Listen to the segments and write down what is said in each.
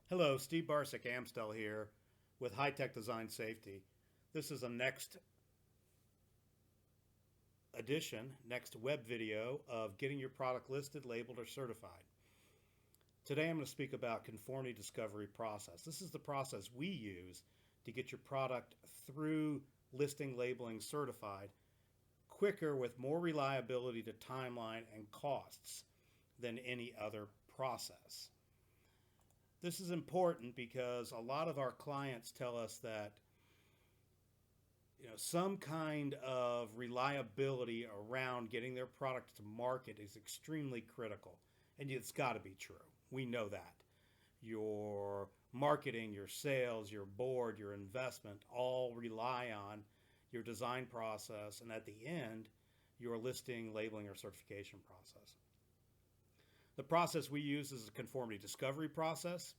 Hello, Steve Barsick Amstel here with High Tech Design Safety. This is a next web video of getting your product listed, labeled, or certified. Today I'm going to speak about Conformity Discovery Process. This is the process we use to get your product through listing, labeling, certified quicker with more reliability to timeline and costs than any other process. This is important because a lot of our clients tell us that some kind of reliability around getting their product to market is extremely critical, and it's got to be true. We know that your marketing, your sales, your board, your investment all rely on your design process, and at the end, your listing, labeling, or certification process. The process we use is a conformity discovery process.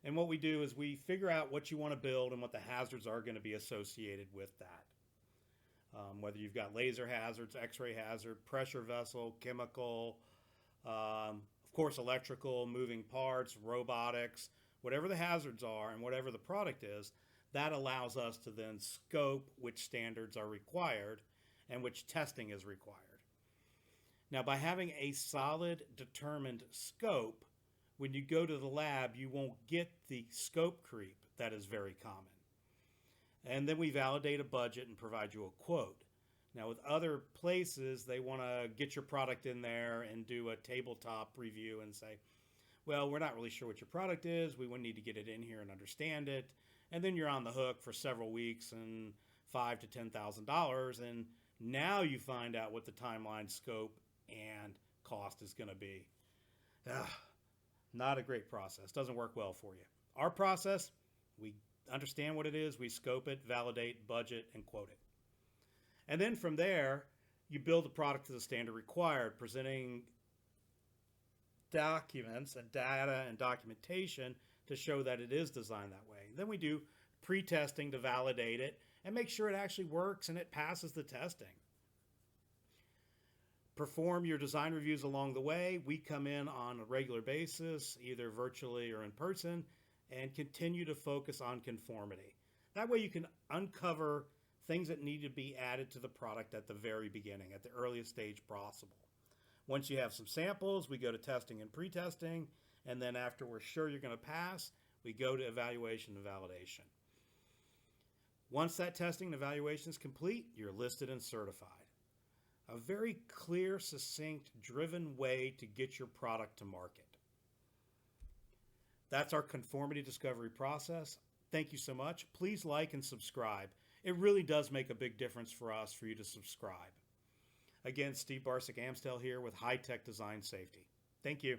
And what we do is we figure out what you want to build and what the hazards are going to be associated with that. Whether you've got laser hazards, x-ray hazard, pressure vessel, chemical, of course electrical, moving parts, robotics, whatever the hazards are and whatever the product is, that allows us to then scope which standards are required and which testing is required. Now, by having a solid, determined scope, when you go to the lab, you won't get the scope creep that is very common. And then we validate a budget and provide you a quote. Now, with other places, they want to get your product in there and do a tabletop review and say, well, we're not really sure what your product is. We would need to get it in here and understand it. And then you're on the hook for several weeks and $5,000 to $10,000. And now you find out what the timeline, scope, and cost is going to be. Not a great process. Doesn't work well for you. Our process, we understand what it is. We scope it, validate, budget, and quote it. And then from there, you build the product to the standard required, presenting documents and data and documentation to show that it is designed that way. Then we do pre-testing to validate it and make sure it actually works and it passes the testing. Perform your design reviews along the way. We come in on a regular basis, either virtually or in person, and continue to focus on conformity. That way you can uncover things that need to be added to the product at the very beginning, at the earliest stage possible. Once you have some samples, we go to testing and pre-testing, and then after we're sure you're going to pass, we go to evaluation and validation. Once that testing and evaluation is complete, you're listed and certified. A very clear, succinct, driven way to get your product to market. That's our conformity discovery process. Thank you so much. Please like and subscribe. It really does make a big difference for us for you to subscribe. Again, Steve Barsick Amstel here with High Tech Design Safety. Thank you.